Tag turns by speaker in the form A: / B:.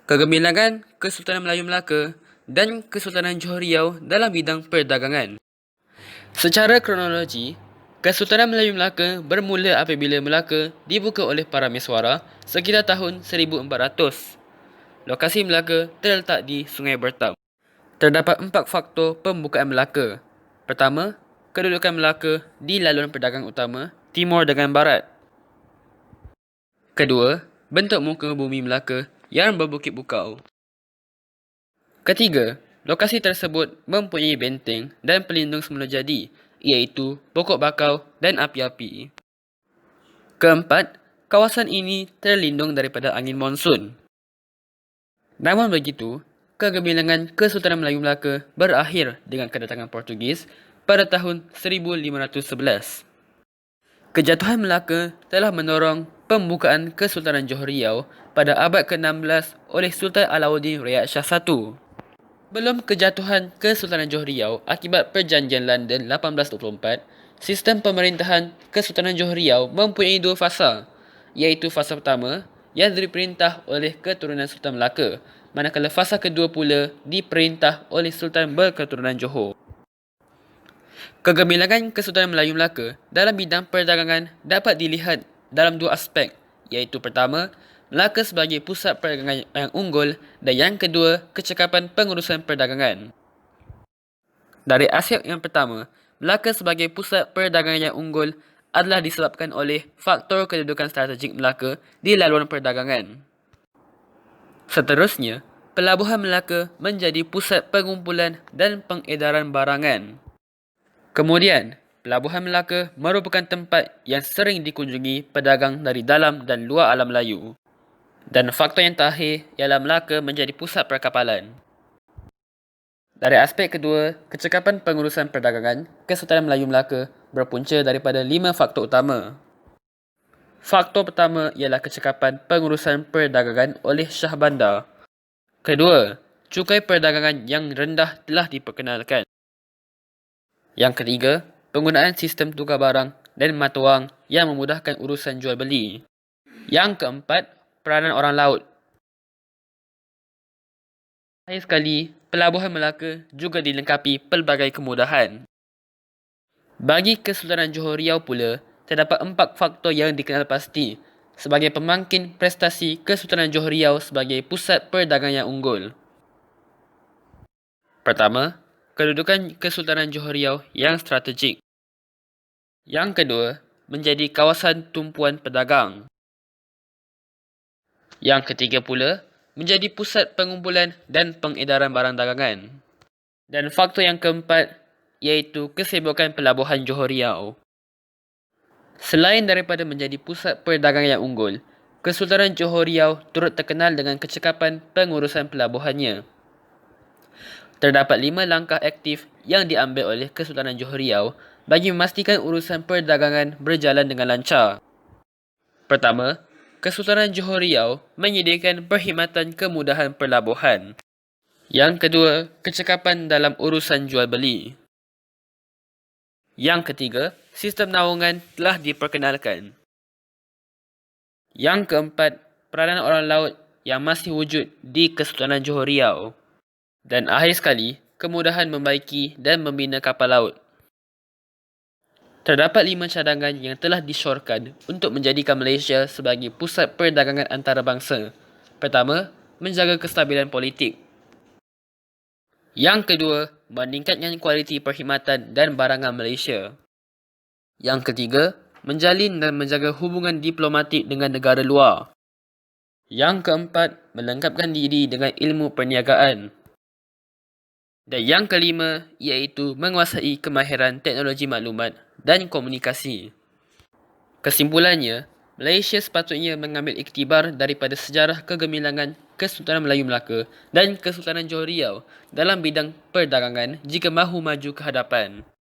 A: Kegemilangan Kesultanan Melayu Melaka dan Kesultanan Johor Riau dalam bidang perdagangan. Secara kronologi, Kesultanan Melayu Melaka bermula apabila Melaka dibuka oleh para Meswara sekitar tahun 1400. Lokasi Melaka terletak di Sungai Bertam. Terdapat 4 faktor pembukaan Melaka. Pertama, kedudukan Melaka di laluan perdagangan utama timur dengan barat. Kedua, bentuk muka bumi Melaka yang berbukit bukau. Ketiga, lokasi tersebut mempunyai benteng dan pelindung semula jadi, iaitu pokok bakau dan api-api. Keempat, kawasan ini terlindung daripada angin monsun. Namun begitu, kegemilangan Kesultanan Melayu Melaka berakhir dengan kedatangan Portugis pada tahun 1511. Kejatuhan Melaka telah mendorong pembukaan Kesultanan Johor Riau pada abad ke-16 oleh Sultan Alauddin Riyad Shah I. Belum kejatuhan Kesultanan Johor Riau akibat Perjanjian London 1824, sistem pemerintahan Kesultanan Johor Riau mempunyai 2 fasa, iaitu fasa pertama yang diperintah oleh keturunan Sultan Melaka, manakala fasa kedua pula diperintah oleh Sultan berketurunan Johor. Kegemilangan Kesultanan Melayu Melaka dalam bidang perdagangan dapat dilihat dalam 2 aspek, iaitu pertama, Melaka sebagai pusat perdagangan yang unggul dan yang kedua, kecekapan pengurusan perdagangan. Dari aspek yang pertama, Melaka sebagai pusat perdagangan yang unggul adalah disebabkan oleh faktor kedudukan strategik Melaka di laluan perdagangan. Seterusnya, pelabuhan Melaka menjadi pusat pengumpulan dan pengedaran barangan. Kemudian, pelabuhan Melaka merupakan tempat yang sering dikunjungi pedagang dari dalam dan luar alam Melayu. Dan faktor yang terakhir ialah Melaka menjadi pusat perkapalan. Dari aspek kedua, kecekapan pengurusan perdagangan, Kesultanan Melayu Melaka berpunca daripada 5 faktor utama. Faktor pertama ialah kecekapan pengurusan perdagangan oleh Shah Bandar. Kedua, cukai perdagangan yang rendah telah diperkenalkan. Yang ketiga, penggunaan sistem tukar barang dan mata wang yang memudahkan urusan jual beli. Yang keempat, peranan orang laut. Akhir sekali, pelabuhan Melaka juga dilengkapi pelbagai kemudahan. Bagi Kesultanan Johor Riau pula, terdapat 4 faktor yang dikenal pasti sebagai pemangkin prestasi Kesultanan Johor Riau sebagai pusat perdagangan yang unggul. Pertama, kedudukan Kesultanan Johor Riau yang strategik. Yang kedua, menjadi kawasan tumpuan pedagang. Yang ketiga pula, menjadi pusat pengumpulan dan pengedaran barang dagangan. Dan faktor yang keempat, iaitu kesibukan pelabuhan Johor Riau. Selain daripada menjadi pusat perdagangan yang unggul, Kesultanan Johor Riau turut terkenal dengan kecekapan pengurusan pelabuhannya. Terdapat 5 langkah aktif yang diambil oleh Kesultanan Johor Riau bagi memastikan urusan perdagangan berjalan dengan lancar. Pertama, Kesultanan Johor Riau menyediakan perkhidmatan kemudahan pelabuhan. Yang kedua, kecekapan dalam urusan jual beli. Yang ketiga, sistem naungan telah diperkenalkan. Yang keempat, peranan orang laut yang masih wujud di Kesultanan Johor Riau. Dan akhir sekali, kemudahan membaiki dan membina kapal laut. Terdapat 5 cadangan yang telah disyorkan untuk menjadikan Malaysia sebagai pusat perdagangan antarabangsa. Pertama, menjaga kestabilan politik. Yang kedua, meningkatkan kualiti perkhidmatan dan barangan Malaysia. Yang ketiga, menjalin dan menjaga hubungan diplomatik dengan negara luar. Yang keempat, melengkapkan diri dengan ilmu perniagaan. Dan yang kelima, iaitu menguasai kemahiran teknologi maklumat dan komunikasi. Kesimpulannya, Malaysia sepatutnya mengambil iktibar daripada sejarah kegemilangan Kesultanan Melayu Melaka dan Kesultanan Johor Riau dalam bidang perdagangan jika mahu maju ke hadapan.